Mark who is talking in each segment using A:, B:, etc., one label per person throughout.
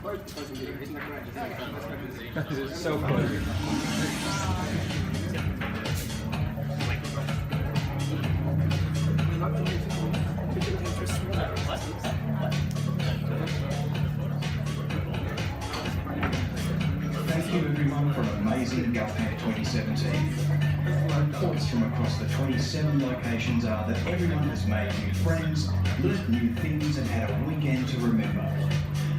A: This is so funny.
B: Thank you everyone for an amazing GovHack 2017. Reports from across the 27 locations are that everyone has made new friends, learnt new things and had a weekend to remember.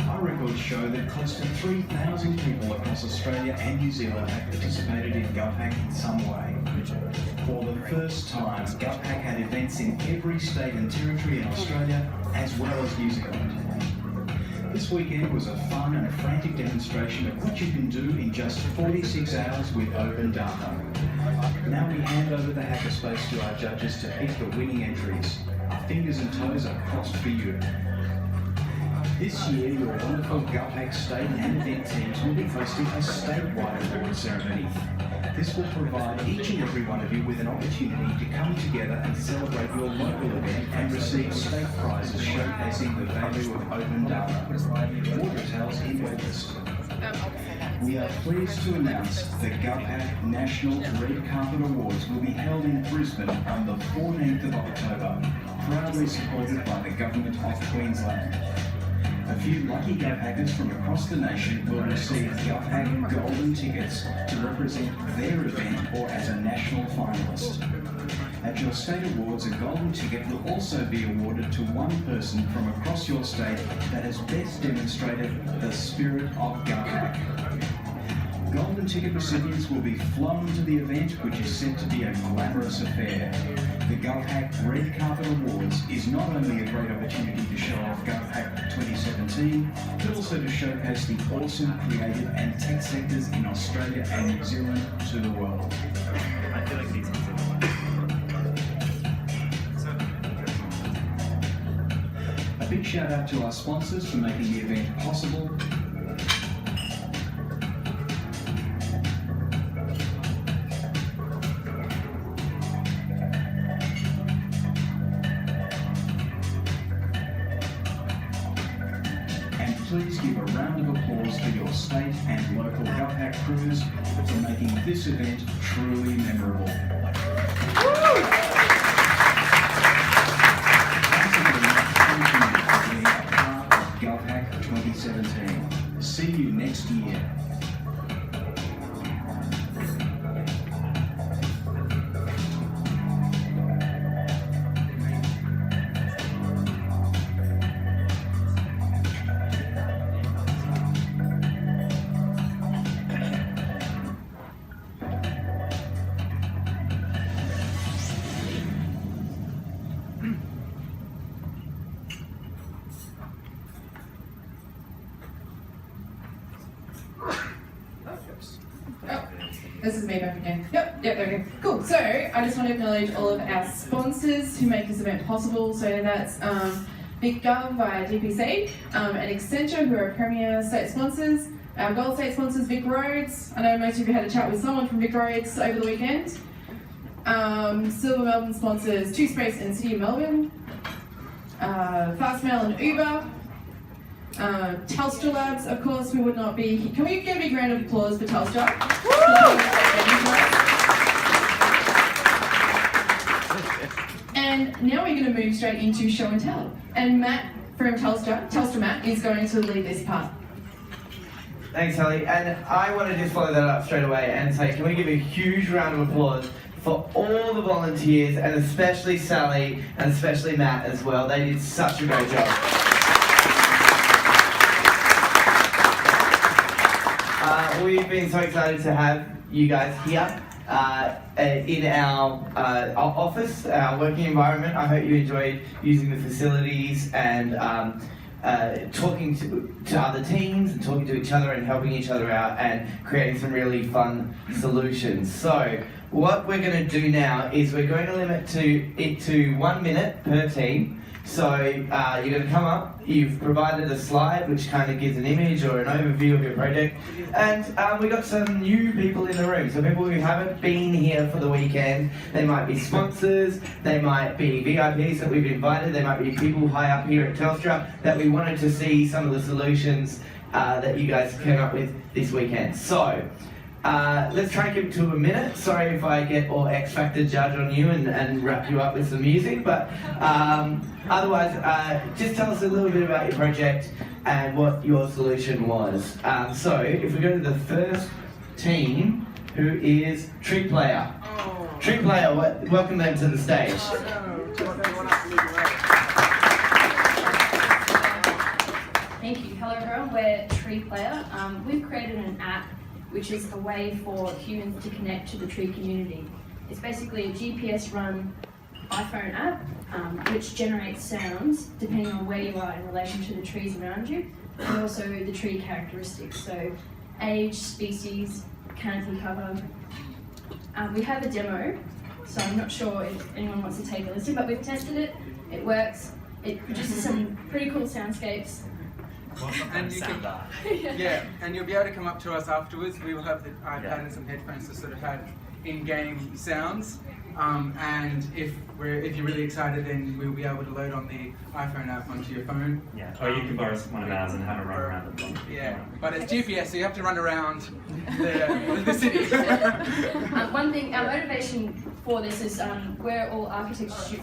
B: Our records show that close to 3,000 people across Australia and New Zealand have participated in GovHack in some way. For the first time, GovHack had events in every state and territory in Australia as well as New Zealand. This weekend was a fun and frantic demonstration of what you can do in just 46 hours with open data. Now we hand over the hackerspace to our judges to pick the winning entries. Our fingers and toes are crossed for you. This year, your wonderful GovHack state and event teams will be hosting a statewide award ceremony. This will provide each and every one of you with an opportunity to come together and celebrate your local event and receive state prizes showcasing the value of open data. More details in August. We are pleased to announce the GovHack National Red Carpet Awards will be held in Brisbane on the 14th of October, proudly supported by the Government of Queensland. A few lucky GovHackers from across the nation will receive GovHack golden tickets to represent their event or as a national finalist. At your state awards, a golden ticket will also be awarded to one person from across your state that has best demonstrated the spirit of GovHack. Golden ticket recipients will be flown to the event, which is said to be a glamorous affair. The GovHack Red Carpet Awards is not only a great opportunity to show off GovHack 2017, but also to showcase the awesome creative and tech sectors in Australia and New Zealand to the world.
C: I feel like these ones are
B: A big shout out to our sponsors for making the event possible. And please give a round of applause for your state and local GovHack crews for making this event truly memorable. GovHack 2017. See you next year.
D: This is me back again. Yep, there we go. Cool. So I just want to acknowledge all of our sponsors who make this event possible. So that's Big Gov via DPC, and Accenture, who are premier state sponsors. Our gold state sponsors, Vic Roads. I know most of you had a chat with someone from Vic Roads over the weekend. Silver Melbourne sponsors, Two Space and City of Melbourne. Fastmail and Uber. Telstra Labs, of course, we would not be. Can we get a big round of applause for Telstra? And now we're going to move straight into show and tell. And Matt from Telstra Matt, is going to lead this part.
E: Thanks, Ellie. And I want to just follow that up straight away and say, can we give a huge round of applause for all the volunteers, and especially Sally and especially Matt as well. They did such a great job. We've been so excited to have you guys here in our office, our working environment. I hope you enjoyed using the facilities and talking to other teams and talking to each other and helping each other out and creating some really fun solutions. So what we're going to do now is we're going to limit it to 1 minute per team So you're going to come up, you've provided a slide which kind of gives an image or an overview of your project, and we got some new people in the room, so people who haven't been here for the weekend. They might be sponsors, they might be VIPs that we've invited, they might be people high up here at Telstra that we wanted to see some of the solutions that you guys came up with this weekend. So let's try and keep it to a minute. Sorry if I get all X Factor judge on you and wrap you up with some music, but otherwise, just tell us a little bit about your project and what your solution was. So if we go to the first team, who is Tree Player. Tree Player, welcome them to the stage.
F: Thank you. Hello everyone, we're Tree Player. We've created an app which is a way for humans to connect to the tree community. It's basically a GPS-run iPhone app which generates sounds depending on where you are in relation to the trees around you, and also the tree characteristics, so age, species, canopy cover. We have a demo, so I'm not sure if anyone wants to take a listen, but we've tested it, it works, it produces some pretty cool soundscapes.
A: And you can, yeah, and you'll be able to come up to us afterwards. We will have the iPad and some headphones to sort of have in-game sounds. And if you're really excited, then we'll be able to load on the iPhone app onto your phone.
C: Yeah, or you can borrow one of ours and have a run around the block.
A: Yeah, but it's GPS, so you have to run around the city.
F: One thing, our motivation for this is we're all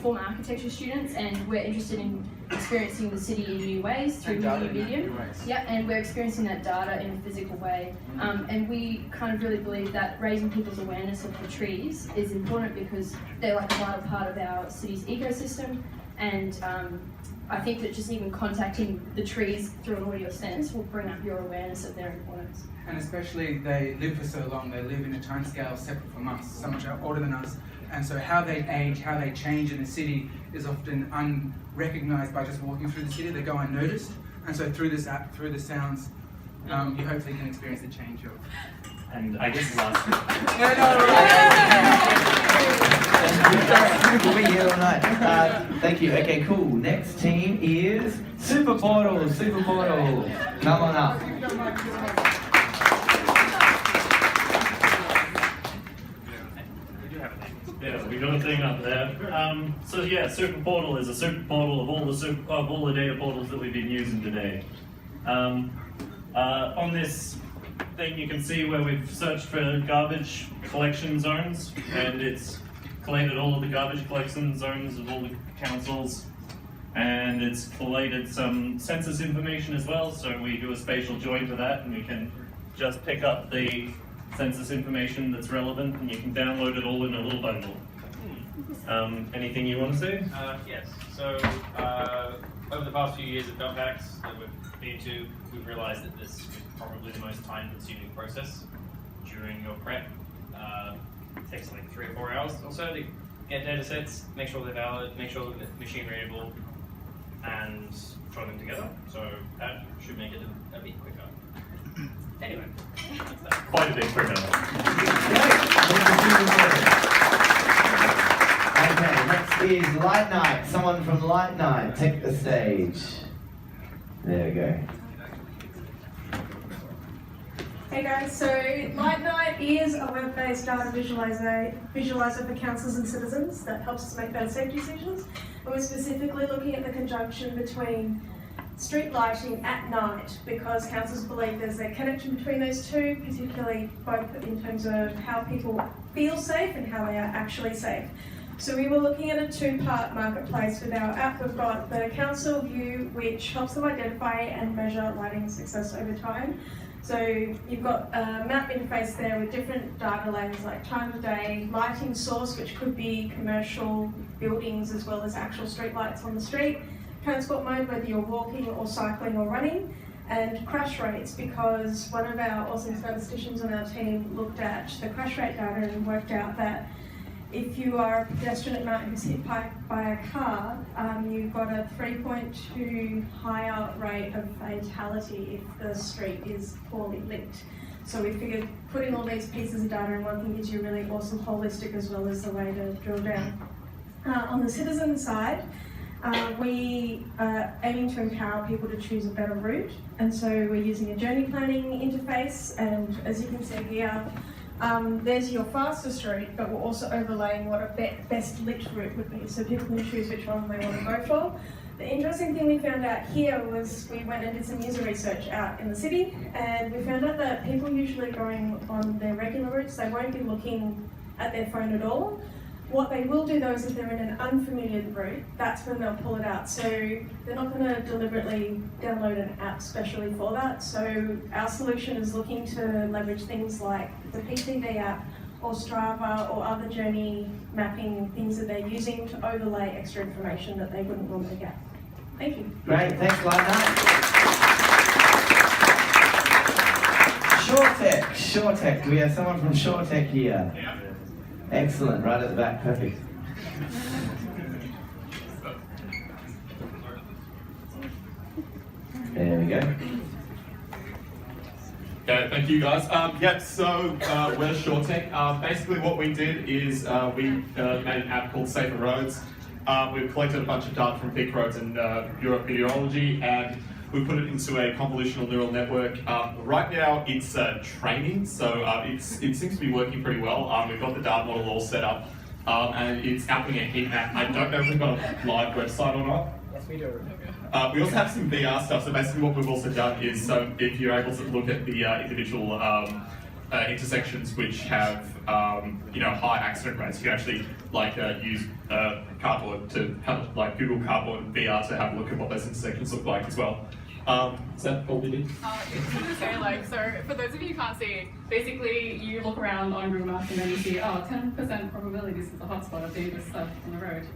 F: former architecture students, and we're interested in experiencing the city in new ways through medium. Yeah, and we're experiencing that data in a physical way. And we kind of really believe that raising people's awareness of the trees is important because they're like a vital part of our city's ecosystem. And I think that just even contacting the trees through an audio sense will bring up your awareness of their importance.
A: And especially they live for so long, they live in a timescale separate from us, so much older than us. And so how they age, how they change in the city is often unrecognized by just walking through the city. They go unnoticed. And so through this app, through the sounds, you hopefully can experience the change of.
C: And I guess last
E: We'll be here all night. Thank you. Okay, cool. Next team is Super Portal. Super Portal. Come on up.
G: Yeah, we got a thing up there. So yeah, Super Portal is a super portal of all the data portals that we've been using today. On this thing, you can see where we've searched for garbage collection zones, and it's collated all of the garbage collection zones of all the councils, and it's collated some census information as well. So we do a spatial join to that, and we can just pick up the census information that's relevant, and you can download it all in a little bundle. Anything you want to say?
H: Yes. So over the past few years of GovHacks that we've been to, we've realised that this is probably the most time-consuming process during your prep. It takes like 3 or 4 hours or so to get data sets, make sure they're valid, make sure they're machine readable, and throw them together. So that should make it a bit quicker. Anyway, that's that.
G: Quite a bit quicker.
E: Okay, next is Light Night. Someone from Light Night, take the stage. There we go.
I: Hey guys, so Light Night is a web-based data visualizer for councils and citizens that helps us make better safety decisions. And we're specifically looking at the conjunction between street lighting at night, because councils believe there's a connection between those two, particularly both in terms of how people feel safe and how they are actually safe. So we were looking at a 2-part marketplace with our app. We've got the council view, which helps them identify and measure lighting success over time. So you've got a map interface there with different data layers like time of day, lighting source, which could be commercial buildings as well as actual street lights on the street, transport mode, whether you're walking or cycling or running, and crash rates, because one of our awesome statisticians on our team looked at the crash rate data and worked out that if you are a pedestrian at night who's hit by a car, you've got a 3.2 higher rate of fatality if the street is poorly lit. So we figured putting all these pieces of data in one thing gives you a really awesome holistic as well as the way to drill down. On the citizen side, We are aiming to empower people to choose a better route, and so we're using a journey planning interface, and as you can see here, there's your fastest route, but we're also overlaying what a best lit route would be, so people can choose which one they want to go for. The interesting thing we found out here was we went and did some user research out in the city, and we found out that people usually going on their regular routes, they won't be looking at their phone at all. What they will do though is if they're in an unfamiliar route, that's when they'll pull it out. So they're not going to deliberately download an app specially for that. So our solution is looking to leverage things like the PTV app or Strava or other journey mapping things that they're using to overlay extra information that they wouldn't normally get. Thank you.
E: Great, thanks, Lightnight. SureTech. Do we have someone from SureTech here?
H: Yeah.
E: Excellent, right at the back, perfect. There we go.
J: Okay, thank you guys. So we're SureTech. Basically what we did is we made an app called Safer Roads. We've collected a bunch of data from big roads and meteorology, and we put it into a convolutional neural network. Right now it's training, so it seems to be working pretty well. We've got the data model all set up, and it's outputting a heat map. I don't know if we've got a live website or not.
K: Yes, we do.
J: We also have some VR stuff, so basically what we've also done is, so if you're able to look at the individual intersections which have high accident rates, you can actually use Cardboard to have Google Cardboard and VR to have a look at what those intersections look like as well. Is that all we did?
L: I was going to say, so for those of you who can't see, basically you look around on Google Maps and then you see, 10% probability this is a hotspot of dangerous stuff on the road,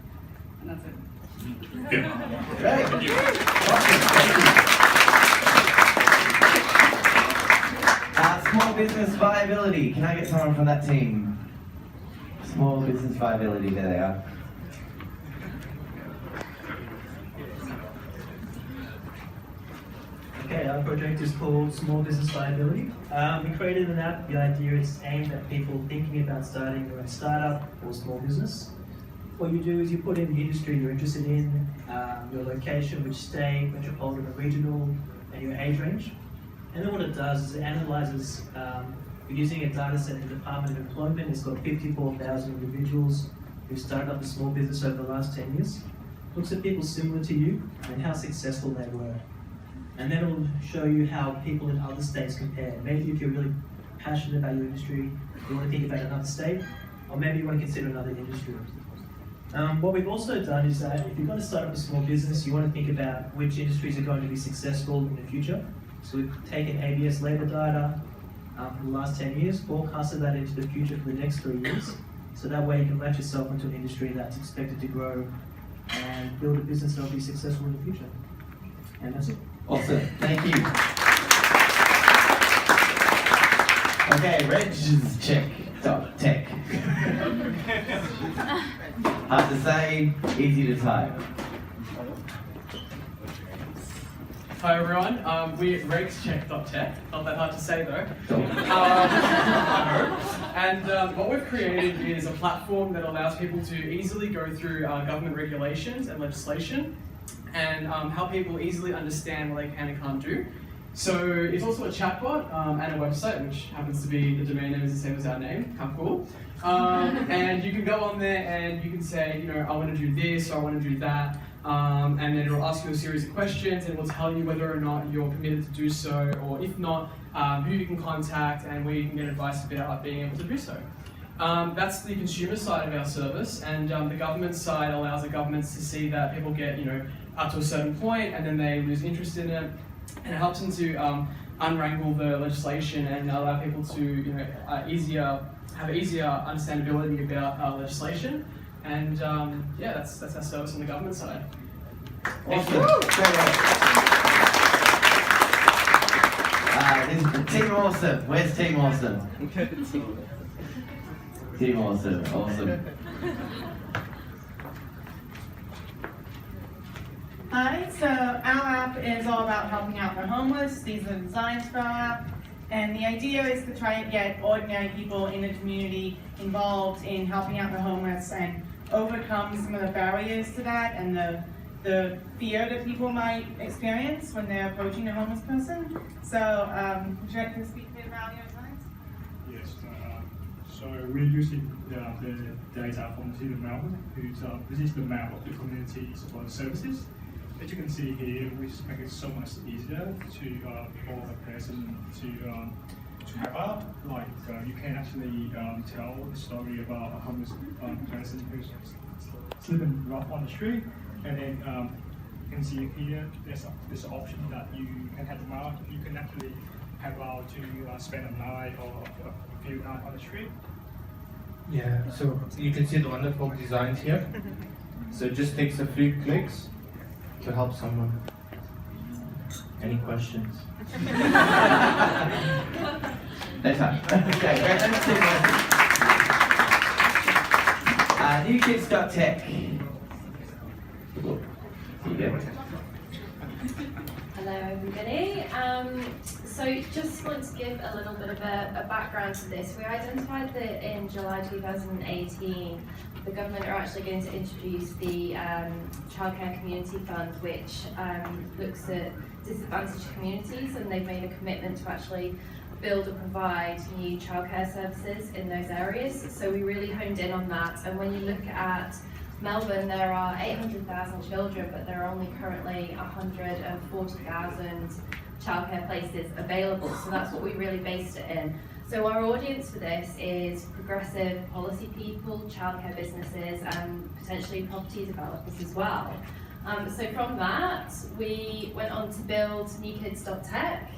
L: and that's it.
J: Good.
E: Great.
J: Thank you.
E: Small business viability. Can I get someone from that team? Small business viability, there they are.
K: Okay, our project is called Small Business Viability. We created an app. The idea is aimed at people thinking about starting their own startup or small business. What you do is you put in the industry you're interested in, your location, which state, metropolitan or regional, and your age range. And then what it does is it analyzes, using a data set in the Department of Employment. It's got 54,000 individuals who started up a small business over the last 10 years. Looks at people similar to you and how successful they were. And then it'll show you how people in other states compare. Maybe if you're really passionate about your industry, you want to think about another state, or maybe you want to consider another industry. What we've also done is that if you're going to start up a small business, you want to think about which industries are going to be successful in the future. So we've taken ABS labor data for the last 10 years, forecasted that into the future for the next 3 years. So that way you can latch yourself into an industry that's expected to grow and build a business that will be successful in the future. And that's it.
E: Awesome, thank you. Okay, regcheck.tech. Hard to say, easy to type.
M: Hi everyone, we're regcheck.tech, not that hard to say though. And what we've created is a platform that allows people to easily go through government regulations and legislation and help people easily understand what they can and can't do. So it's also a chatbot and a website, which happens to be, the domain name is the same as our name, how cool. And you can go on there and you can say, I want to do this, or I want to do that. And then it'll ask you a series of questions and it will tell you whether or not you're permitted to do so, or if not, who you can contact and where you can get advice about being able to do so. That's the consumer side of our service, and the government side allows the governments to see that people get, up to a certain point and then they lose interest in it, and it helps them to unwrangle the legislation and allow people to, have easier understandability about legislation. And yeah, that's our service on the government side.
E: Awesome. Team Awesome. Where's Team Awesome? Team Awesome. Awesome.
N: Hi, so our app is all about helping out the homeless. These are the designs for our app. And the idea is to try and get ordinary people in the community involved in helping out the homeless and overcome some of the barriers to that and the the fear that people might experience when they're approaching a homeless person. So, would you like to speak a bit about your designs?
O: Yes, so we're using the data from the City of Melbourne, this is the map of the community support services. As you can see here, we make it so much easier for a person to help out. Like you can actually tell the story about a homeless person who's sleeping rough on the street, and then you can see here there's an option that you can help them out. You can actually help out to spend a night or a few nights on the street.
P: Yeah, so you can see the wonderful designs here. So it just takes a few clicks to help someone. Any questions?
E: No time. Okay, great. Let's do one. NewKids.tech.
Q: Hello everybody. So just want to give a little bit of a background to this. We identified that in July 2018, the government are actually going to introduce the Childcare Community Fund, which looks at disadvantaged communities, and they've made a commitment to actually build and provide new childcare services in those areas. So we really honed in on that, and when you look at Melbourne, there are 800,000 children, but there are only currently 140,000 childcare places available. So that's what we really based it in. So our audience for this is progressive policy people, childcare businesses, and potentially property developers as well. So from that, we went on to build NewKids.tech,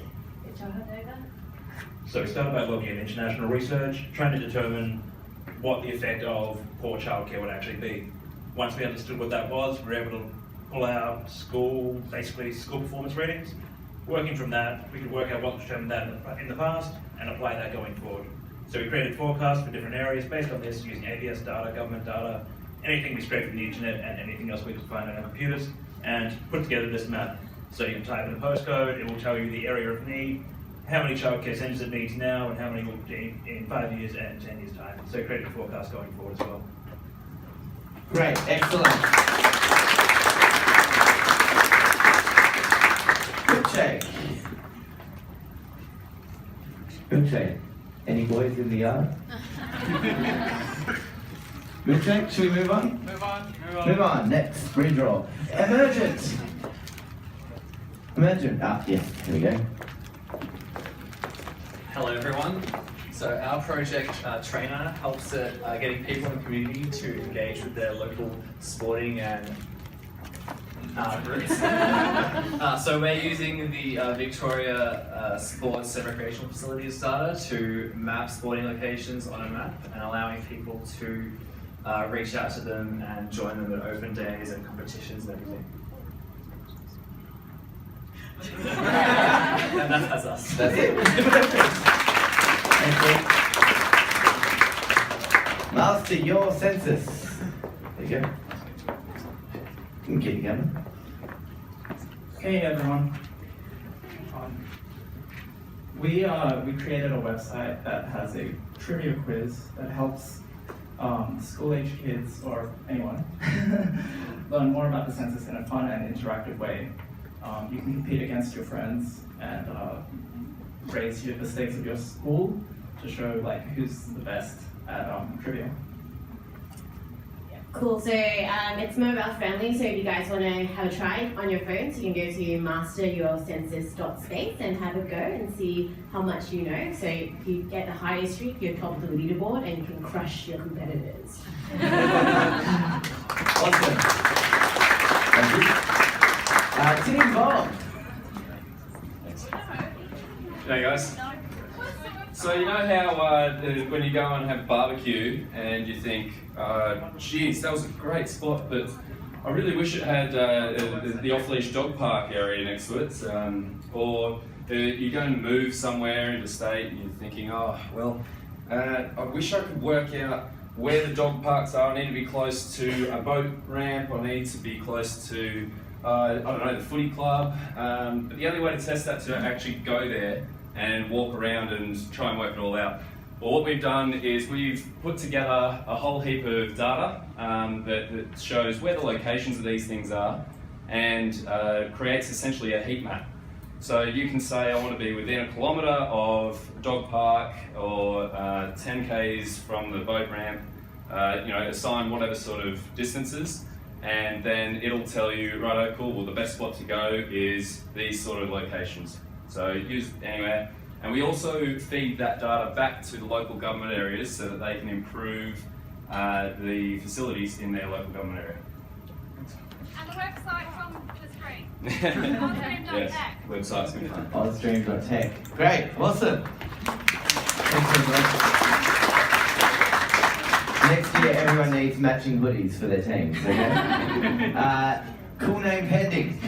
Q: which I'll hand over.
R: So we started by looking at international research, trying to determine what the effect of poor childcare would actually be. Once we understood what that was, we were able to pull out school performance ratings. Working from that, we could work out what determined that in the past and apply that going forward. So we created forecasts for different areas based on this using ABS data, government data, anything we scraped from the internet and anything else we could find on our computers, and put together this map. So you can type in a postcode, it will tell you the area of need, how many childcare centres it needs now, and how many will need in 5 years and 10 years' time. So we created a forecast going forward as well.
E: Great, excellent. Milkshake. Milkshake. Any boys in the yard? Milkshake, should we move on?
M: Move on.
E: Move on, next, redraw. Emergent. Emergent, yes, here we go.
S: Hello everyone. So our project Trainer helps at getting people in the community to engage with their local sporting and groups. So we're using the Victoria Sports and Recreational Facilities data to map sporting locations on a map and allowing people to reach out to them and join them at open days and competitions and everything. And that's us.
E: That's it. Master your census. There you go. You can keep going.
T: Hey everyone. We created a website that has a trivia quiz that helps school-age kids or anyone learn more about the census in a fun and interactive way. You can compete against your friends and raise the stakes of your school to show like who's the best at trivia.
U: Cool, so it's mobile friendly, so if you guys want to have a try on your phones, you can go to masteryourcensus.space and have a go and see how much you know. So if you get the highest streak, you're top of the leaderboard and you can crush your competitors.
E: Awesome. Thank you. Team Bob.
V: Hey guys. So you know how when you go and have barbecue and you think, geez, that was a great spot, but I really wish it had the off-leash dog park area next to it. Or you go and move somewhere interstate and you're thinking, oh, well, I wish I could work out where the dog parks are. I need to be close to a boat ramp. I need to be close to, I don't know, the footy club. But the only way to test that is to actually go there and walk around and try and work it all out. Well, what we've done is we've put together a whole heap of data that shows where the locations of these things are, and creates essentially a heat map. So you can say, I want to be within a kilometre of dog park or 10 k's from the boat ramp, assign whatever sort of distances, and then it'll tell you, right, oh, cool, well the best spot to go is these sort of locations. So use anywhere. And we also feed that data back to the local government areas so that they can improve the facilities in their local government area.
B: And the website from the screen.
V: Yes, website's good fun.
E: Ozstream.tech. Great, awesome. Thanks very much. Next year, everyone needs matching hoodies for their teams, okay? Cool name pending.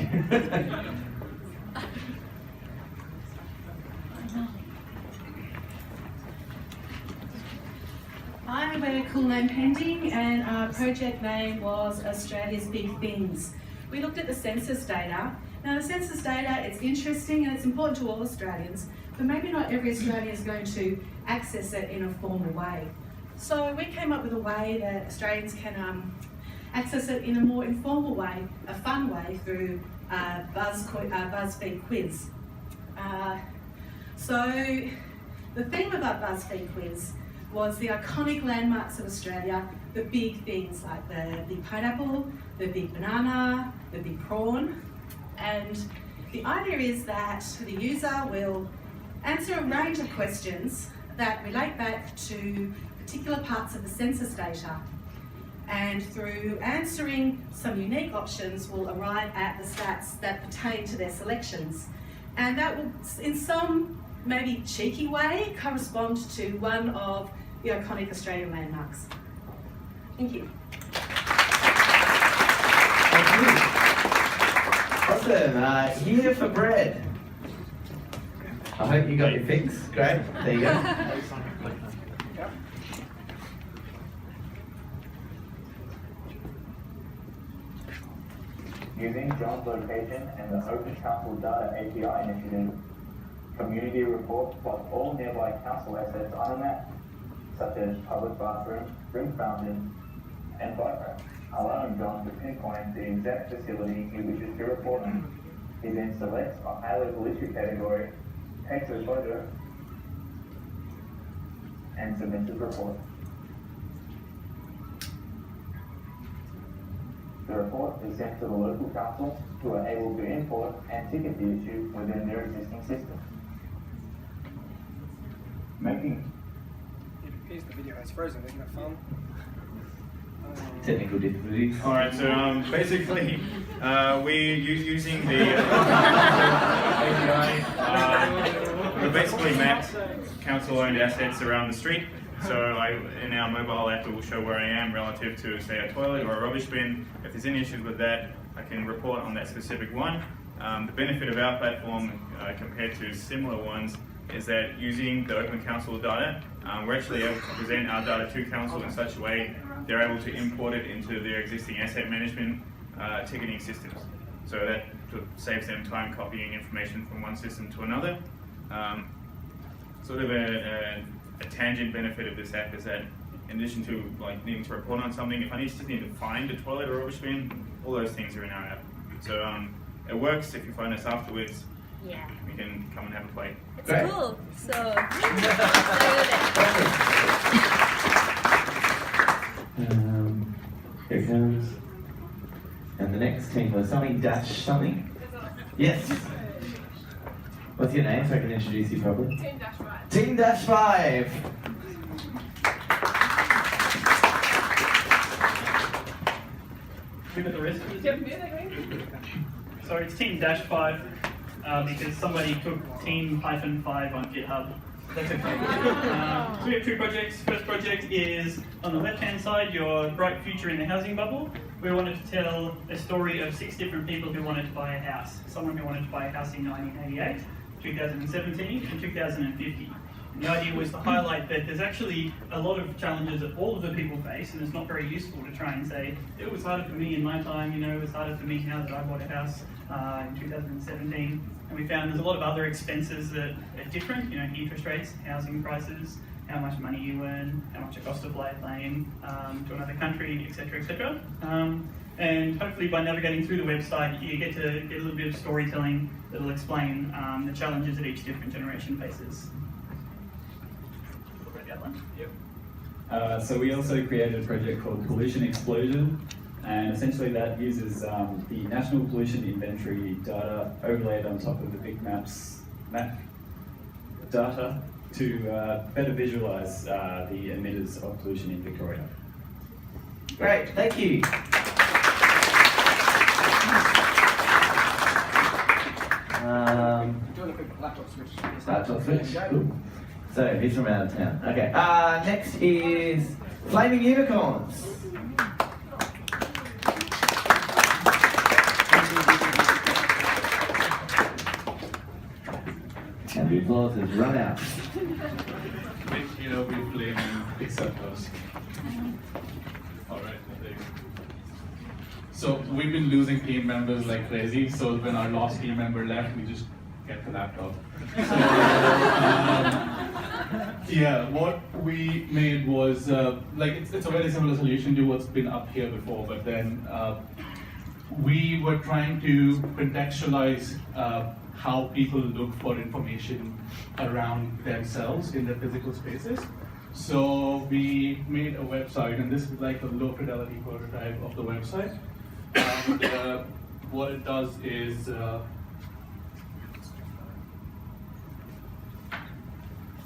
D: Hi, we're Cool Name Pending, and our project name was Australia's Big Things. We looked at the census data. Now, the census data, it's interesting and it's important to all Australians, but maybe not every Australian is going to access it in a formal way. So we came up with a way that Australians can access it in a more informal way, a fun way, through BuzzFeed quiz. So the theme of our BuzzFeed quiz was the iconic landmarks of Australia, the big things like the big pineapple, the big banana, the big prawn. And the idea is that the user will answer a range of questions that relate back to particular parts of the census data. And through answering some unique options, will arrive at the stats that pertain to their selections. And that will, in some maybe cheeky way, correspond to one of the iconic Australian landmarks. Thank you.
E: Thank you. Awesome. Here for bread. I hope you got your fix. Great. There you go.
W: Using John's location and the Open Council Data API initiative, community reports plot all nearby council assets on a map, such as public bathrooms, drink fountains, and bike racks, allowing John to pinpoint the exact facility he wishes to report on. He then selects a high-level issue category, takes a photo, and submits his report. The report is sent to the local council, who are able to import and ticket the issue within their existing system.
A: Here's the video, it's frozen, isn't it fun?
E: Technical difficulties.
X: Alright, so basically, we're using the API. We basically mapped council-owned assets around the street. So in our mobile app, it will show where I am relative to, say, a toilet or a rubbish bin. If there's any issues with that, I can report on that specific one. The benefit of our platform compared to similar ones is that using the Open Council data, we're actually able to present our data to council in such a way they're able to import it into their existing asset management ticketing systems. So that saves them time copying information from one system to another. Sort of a tangent benefit of this app is that in addition to needing to report on something, if I just need to find a toilet or a rubbish bin, all those things are in our app. So it works. If you find us afterwards,
Q: yeah,
X: we can come and have a play.
Q: It's cool. So
E: Here it comes. And the next team was something dash something. Yes. What's your name so I can introduce you properly?
B: Team Dash 5.
E: Team Dash 5.
K: We got the rest of it?
B: Yep,
K: So it's Team Dash 5 because somebody took Team-5 on GitHub. That's okay. So we have two projects. First project is on the left-hand side, your bright future in the housing bubble. We wanted to tell a story of 6 different people who wanted to buy a house. Someone who wanted to buy a house in 1988, 2017, and 2050. And the idea was to highlight that there's actually a lot of challenges that all of the people face, and it's not very useful to try and say, it was harder for me in my time, it was harder for me now that I bought a house in 2017. And we found there's a lot of other expenses that are different, interest rates, housing prices, how much money you earn, how much it costs to fly a plane to another country, etc., etc.
C: And hopefully by navigating through the website, you get a little bit of storytelling that will explain the challenges that each different generation faces.
F: So we also created a project called Pollution Explosion, and essentially that uses the National Pollution Inventory data overlaid on top of the big map data to better visualise the emitters of pollution in Victoria.
E: Great, thank you.
A: Doing a quick laptop switch.
E: Laptop switch, cool. So he's from out of town. Okay, next is Flaming Unicorns. And the applause has run out.
J: You know, we flame acceptors. Alright, so we've been losing team members like crazy, so when our last team member left, we just kept the laptop. So, yeah, what we made was, like, it's a very similar solution to what's been up here before, but then we were trying to contextualize how people look for information around themselves in their physical spaces. So we made a website, and this is like a low fidelity prototype of the website. And what it does is,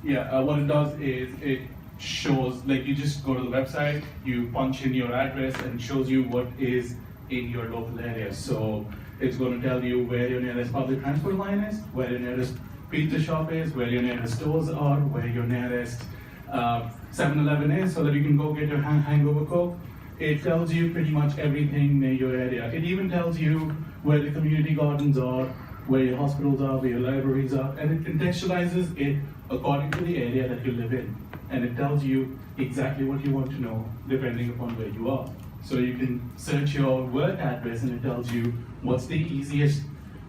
J: it shows, like, you just go to the website, you punch in your address, and it shows you what is in your local area. So it's going to tell you where your nearest public transport line is, where your nearest pizza shop is, where your nearest stores are, where your nearest 7-Eleven is, so that you can go get your hangover Coke. It tells you pretty much everything near your area. It even tells you where the community gardens are, where your hospitals are, where your libraries are, and it contextualizes it according to the area that you live in. And it tells you exactly what you want to know depending upon where you are. So you can search your work address and it tells you what's the easiest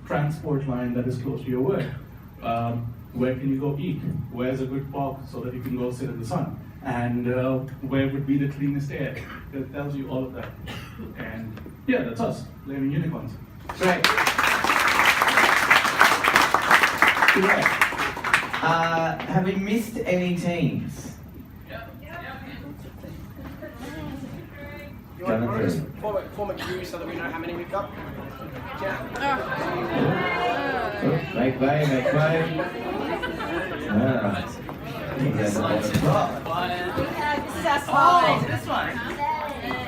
J: transport line that is close to your work. Where can you go eat? Where's a good park so that you can go sit in the sun? And where would be the cleanest air? It tells you all of that. And yeah, that's us, Flaming Unicorns.
E: Great. Great. Have we missed any teams?
G: You want to form a queue so that we know how many we've got?
E: Make way, make way.
G: This is our slide. This one.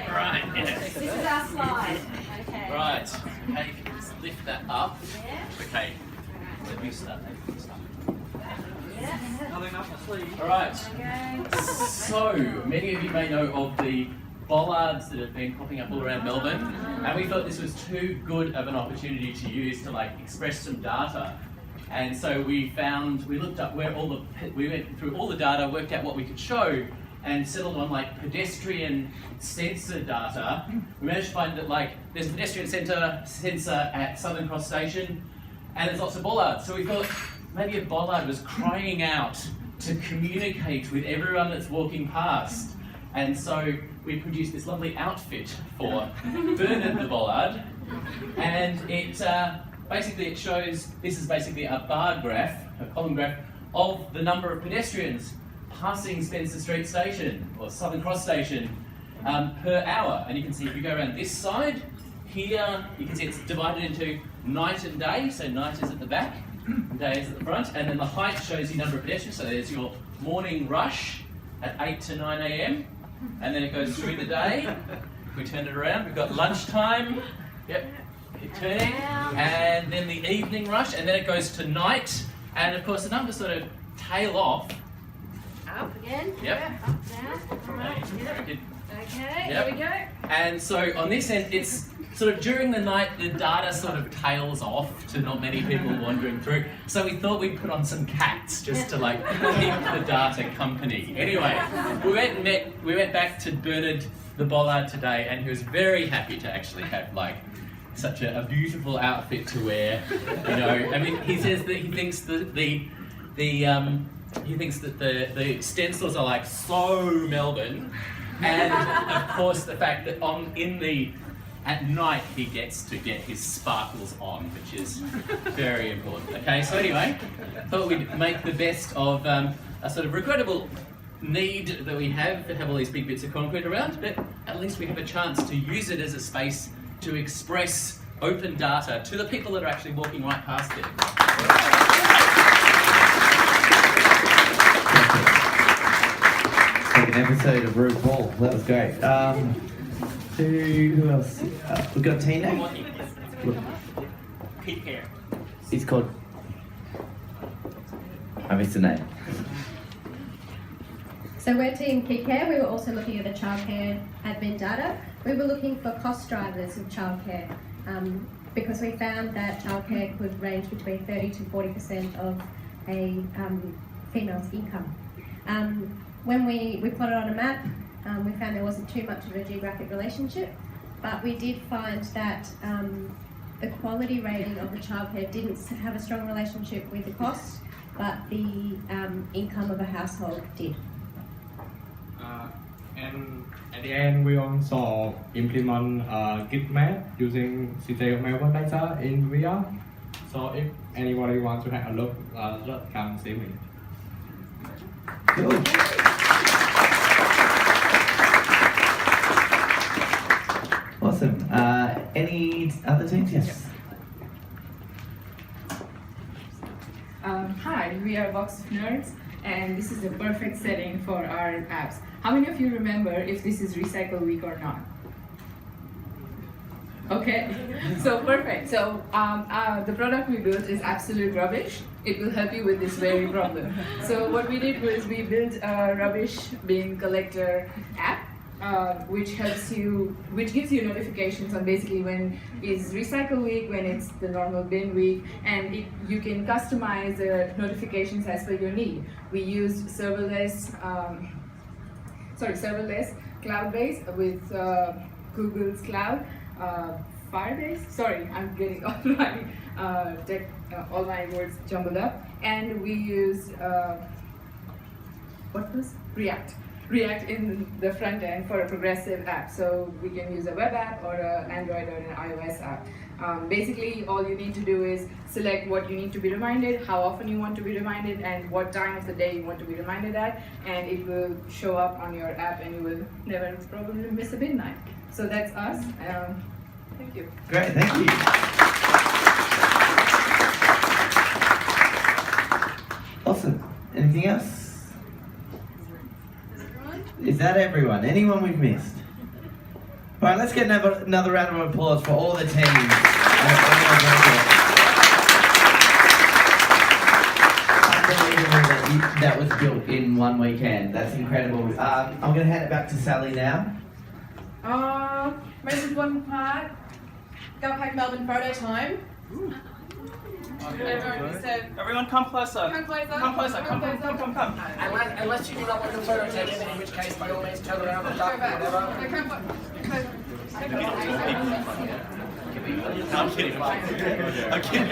I: Right, yes.
G: This is our slide.
I: Okay. Right. Okay, you can just lift that up. Okay. Let me start. Alright. So, many of you may know of the bollards that have been popping up all around Melbourne, and we thought this was too good of an opportunity to use to express some data. And so we looked up where we went through all the data, worked out what we could show, and settled on pedestrian sensor data. We managed to find that there's a pedestrian sensor at Southern Cross Station, and there's lots of bollards. So we thought maybe a bollard was crying out to communicate with everyone that's walking past. And so we produced this lovely outfit for Bernard the bollard, and it shows, this is basically a bar graph, a column graph, of the number of pedestrians passing Spencer Street Station, or Southern Cross Station, per hour. And you can see if you go around this side, here you can see it's divided into night and day, so night is at the back, and day is at the front, and then the height shows you number of pedestrians, so there's your morning rush at 8 to 9 a.m, and then it goes through the day. If we turn it around, we've got lunchtime, yep, keep turning, and then the evening rush, and then it goes to night, and of course the numbers sort of tail off.
B: Up again.
I: Yep.
B: Yeah, up, down. Right. Yep. Okay,
I: Yep.
B: here we go.
I: And so on this end, it's sort of during the night, the data sort of tails off to not many people wandering through. So we thought we'd put on some cats just to keep the data company. Anyway, we went back to Bernard the bollard today, and he was very happy to actually have such a beautiful outfit to wear. You know, I mean, he says that he thinks that the stencils are so Melbourne, and of course the fact that in at night he gets to get his sparkles on, which is very important. Okay, so anyway, thought we'd make the best of a sort of regrettable need that we have to have all these big bits of concrete around, but at least we have a chance to use it as a space to express open data to the people that are actually walking right past it.
E: Like an episode of RuPaul. That was great. Who else? We've got Tina.
C: Keep care.
E: It's called. I missed the name.
H: So we're Team Keep Care. We were also looking at the childcare admin data. We were looking for cost drivers of childcare because we found that childcare could range between 30 to 40% of a female's income. When we plotted on a map, we found there wasn't too much of a geographic relationship, but we did find that the quality rating of the childcare didn't have a strong relationship with the cost, but the income of a household did.
P: And at the end, we also implement GovHack using City of Melbourne data in VR. So if anybody wants to have a look, come see me.
E: Good. Awesome. Any other teams? Yes.
L: Hi, we are Box of Nerds, and this is the perfect setting for our apps. How many of you remember if this is Recycle Week or not? Okay, so perfect. So the product we built is absolute rubbish. It will help you with this very problem. So what we did was we built a rubbish bin collector app, which gives you notifications on basically when is recycle week, when it's the normal bin week, and you can customize the notifications as per your need. We used serverless, cloud-based with Google's cloud, Firebase. Sorry, I'm getting all my words jumbled up. And we used React in the front end for a progressive app. So we can use a web app or an Android or an iOS app. Basically, all you need to do is select what you need to be reminded, how often you want to be reminded, and what time of the day you want to be reminded at, and it will show up on your app and you will never probably miss a bin night. So that's us. Thank you.
E: Great, thank you. Awesome. Anything else? Is that everyone? Anyone we've missed? All right, let's get another round of applause for all the teams. Unbelievable that was built in one weekend. That's incredible. I'm going to hand it back to Sally now.
N: Most important part, GovHack Melbourne photo time.
M: Everyone come closer.
N: Come closer.
M: Come closer. Come.
G: Unless you do not want your photo taken, in which case by all means turn around and duck, whatever.
M: No, I'm kidding. I'm kidding.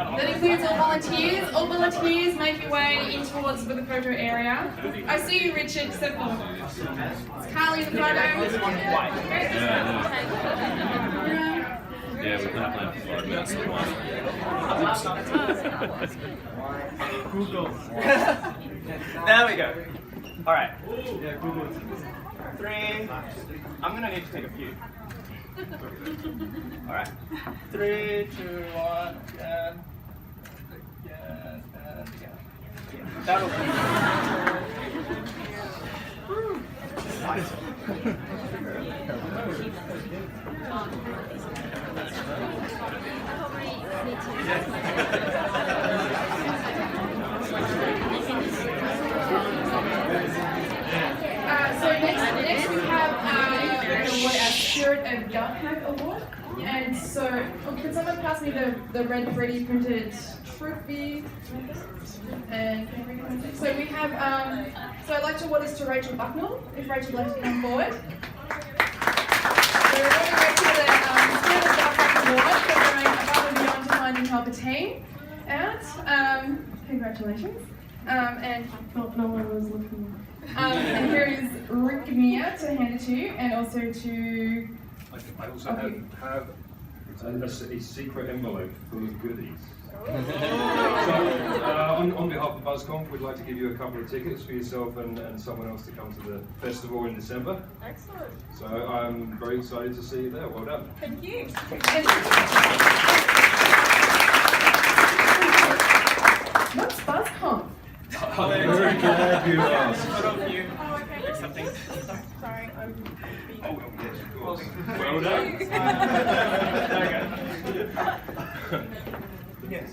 N: That includes all volunteers. All volunteers make your way in towards the photo area. I see you, Richard, except for Carly in the photo.
V: Yeah, we're not playing for that's the one.
M: Google. There we go. All right. 3. I'm gonna need to take a few. All right. 3, 2, 1. Yes. That'll be.
N: So next we have a Spirit of GovHack Award. And so, can someone pass me the red 3D printed trophy? And so we have, so I'd like to award this to Rachel Bucknell, if Rachel would like to come forward. So we're going to go to the Spirit of GovHack Award for going above and beyond to finding help a team. And congratulations. And no one was looking. And here is Rick Mia to hand it to you, and also to.
O: I also have a secret envelope full of goodies. So, on behalf of BuzzConf, we'd like to give you a couple of tickets for yourself and someone else to come to the festival in December.
N: Excellent.
O: So I'm very excited to see you there. Well done.
N: Thank you. What's BuzzConf?
O: I'm very glad you asked.
N: Accepting. Sorry.
O: Oh, well, yes, of course. Well done.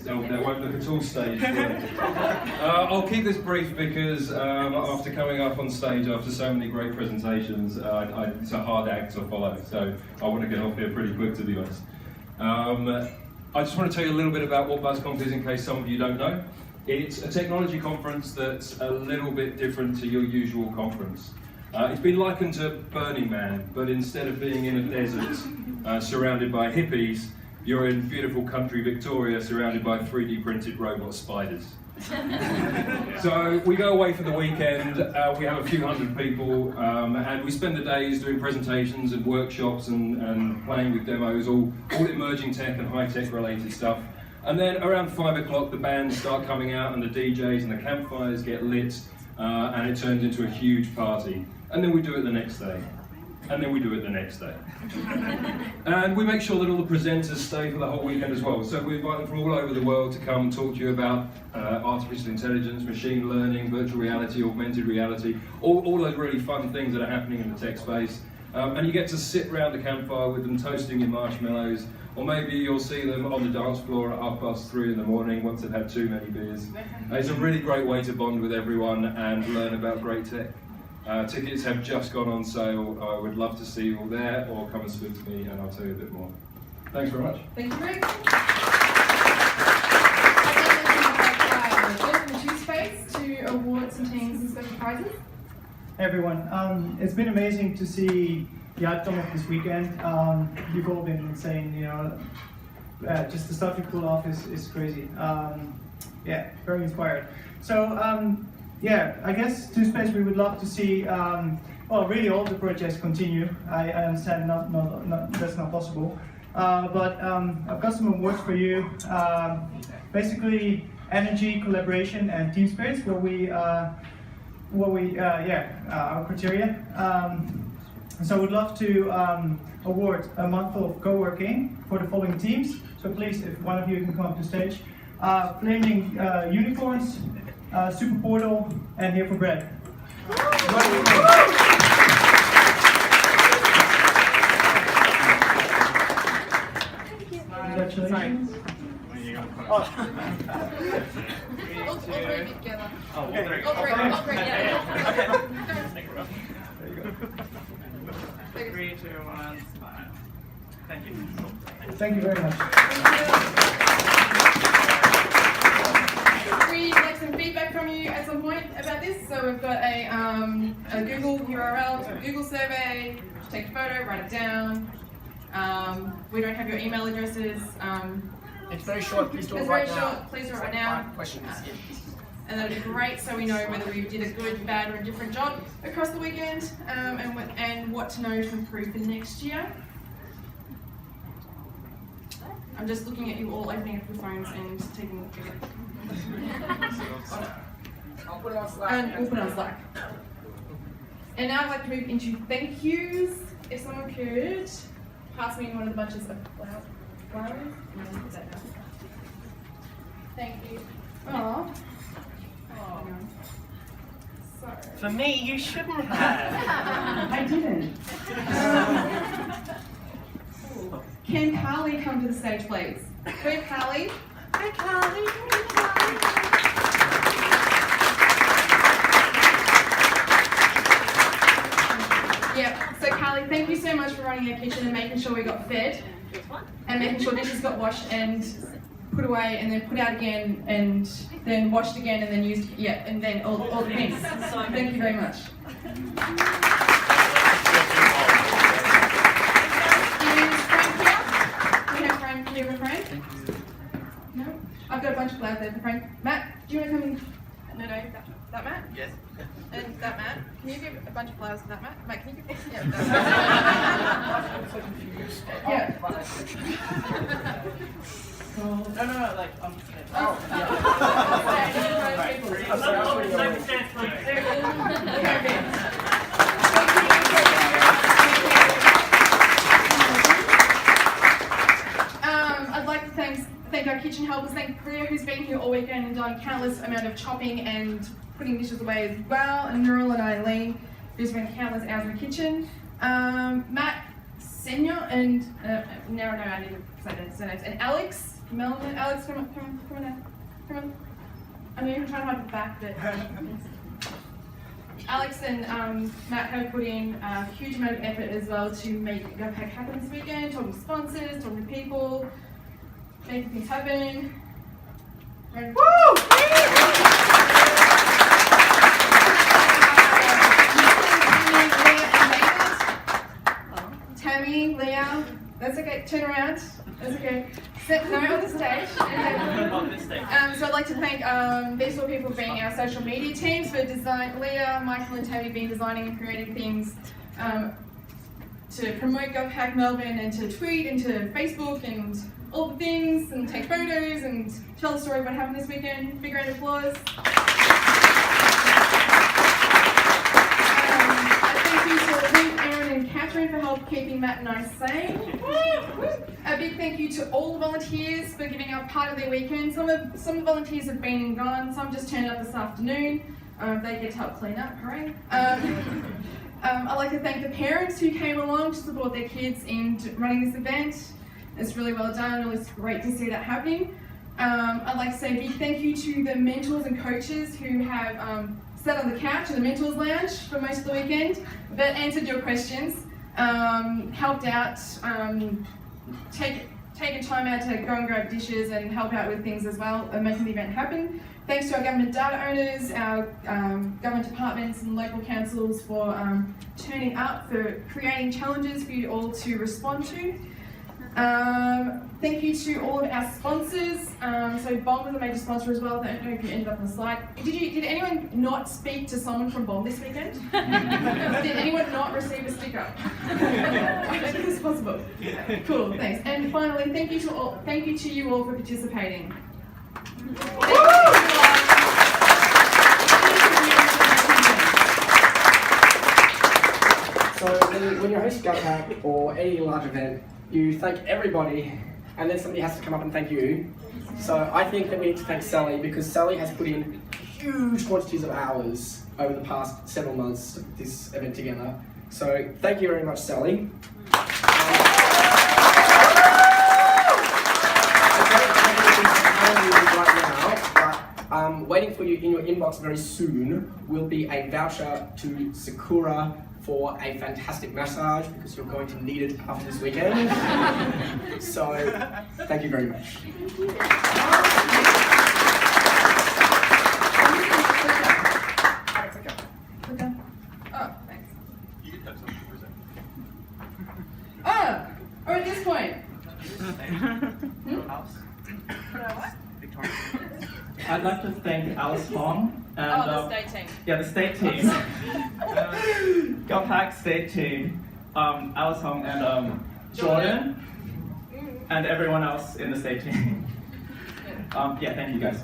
O: No, that won't look at all staged. I'll keep this brief because after coming up on stage after so many great presentations, it's a hard act to follow, so I want to get off here pretty quick, to be honest. I just want to tell you a little bit about what BuzzConf is in case some of you don't know. It's a technology conference that's a little bit different to your usual conference. It's been likened to Burning Man, but instead of being in a desert surrounded by hippies, you're in beautiful country Victoria surrounded by 3D printed robot spiders. So we go away for the weekend, we have a few hundred people, and we spend the days doing presentations and workshops and playing with demos, all emerging tech and high-tech related stuff. And then around 5 o'clock the bands start coming out and the DJs and the campfires get lit, and it turns into a huge party. And then we do it the next day. And then we do it the next day. And we make sure that all the presenters stay for the whole weekend as well. So we invite them from all over the world to come and talk to you about artificial intelligence, machine learning, virtual reality, augmented reality, all those really fun things that are happening in the tech space. And you get to sit around the campfire with them toasting your marshmallows, or maybe you'll see them on the dance floor at 3:30 in the morning once they've had too many beers. It's a really great way to bond with everyone and learn about great tech. Tickets have just gone on sale. I would love to see you all there, or come and speak to me and I'll tell you a bit more. Thanks very much.
N: Thank you, Rick. Welcome to Space to award some teams and special prizes.
R: Hey everyone, it's been amazing to see the outcome of this weekend. You've all been insane, you know. Just the stuff you pull off is crazy. Yeah, very inspired. So, yeah, I guess to Space we would love to see, well, really all the projects continue. I understand that's not possible. But I've got some awards for you. Basically, energy, collaboration, and team spirits, our criteria. So I would love to award a month of co-working for the following teams. So please, if one of you can come up to stage. Flaming Unicorns, Super Portal, and Here for Bread. Congratulations.
N: All three together. All three, yeah.
C: There you go. 3, 2, 1, smile. Thank you.
R: Thank you very much.
N: We like some feedback from you at some point about this. So we've got a Google URL, a Google survey. Take a photo, write it down. We don't have your email addresses.
G: It's very short. Please do it
N: It's
G: right
N: very
G: now.
N: short. Please do it right now.
G: 5 questions.
N: And that'd be great, so we know whether we did a good, bad, or a different job across the weekend, and what to know to improve for next year. I'm just looking at you all opening up your phones and taking.
G: I'll put it on Slack.
N: And we'll put it on Slack. And now I'd like to move into thank yous. If someone could pass me one of the bunches of flowers. Thank you. Oh. Sorry.
G: For me, you shouldn't have.
N: I didn't. Can Carly come to the stage, please? Where's Carly? Hi, Carly. Yeah, so Carly, thank you so much for running our kitchen and making sure we got fed, and making sure dishes got washed and put away, and then put out again, and then washed again, and then used, yeah, and then all the things. Thank you very much. Frank here with Frank? No? I've got a bunch of flowers there for Frank. Matt, do you want to come No, that Matt?
G: Yes.
N: And that Matt? Can you give a bunch of flowers to that Matt? Mate, can you give yeah,
G: I'm so confused.
N: Yeah.
G: No, like,
N: Oh.
G: I'm sorry, I'm
N: I'd like to thank our kitchen helpers, thank Priya who's been here all weekend and done countless amount of chopping and putting dishes away as well, and Nurul and Eileen who's spent countless hours in the kitchen. Matt Senior and now I need to say their names, and Alex Melbourne. Alex, come on now. Come on. I mean, I'm trying to hide the back, but Alex and Matt have put in a huge amount of effort as well to make GovHack happen this weekend, talking to sponsors, talking to people, making things happen. And woo! Tammy, Leah, that's okay, turn around, that's okay. No, on the stage.
G: On this stage.
N: So I'd like to thank these four people for being our social media teams for design. Leah, Michael and Tammy have been designing and creating things to promote GovHack Melbourne and to tweet and to Facebook and all the things and take photos and tell the story of what happened this weekend. Big round of applause. Thank you to Luke, Aaron and Catherine for help keeping Matt and I sane. A big thank you to all the volunteers for giving up part of their weekend. Some of the volunteers have been and gone, some just turned up this afternoon. They get to help clean up, hooray. I'd like to thank the parents who came along to support their kids in running this event. It's really well done, really great to see that happening. I'd like to say a big thank you to the mentors and coaches who have sat on the couch in the mentors lounge for most of the weekend, but answered your questions, helped out, taken time out to go and grab dishes and help out with things as well and making the event happen. Thanks to our government data owners, our government departments and local councils for turning up, for creating challenges for you all to respond to. Thank you to all of our sponsors. So BOM was a major sponsor as well. I don't know if you ended up on the slide. Did anyone not speak to someone from BOM this weekend? Did anyone not receive a sticker? I don't think it's possible. Cool, thanks. And finally, thank you to you all for participating.
G: So when you're hosting GovHack or any large event, you thank everybody, and then somebody has to come up and thank you. So I think that we need to thank Sally, because Sally has put in huge quantities of hours over the past several months to put this event together. So thank you very much, Sally. Waiting for you in your inbox very soon will be a voucher to Sakura for a fantastic massage, because you're going to need it after this weekend. So, thank you very much.
N: Oh, thanks. Oh, or at this point.
K: I'd like to thank Alice Hong and
N: the state team.
K: Yeah, the state team. GovHack state team, Alice Hong and Jordan, and everyone else in the state team. Yeah, thank you guys.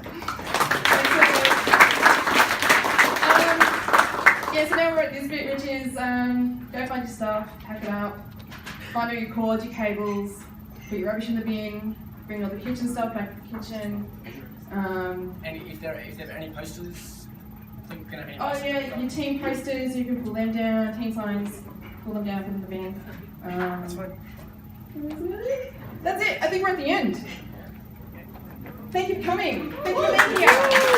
N: Yeah, so now we're at this bit, which is go find your stuff, pack it up, find all your cords, your cables, put your rubbish in the bin, bring all the kitchen stuff back to the kitchen.
G: And if there are any posters, I think we're going to have any posters.
N: Yeah, your team posters, you can pull them down, team signs, pull them down, put them in the bin.
G: That's fine.
N: That's it, I think we're at the end. Thank you for coming. Thank you for being here.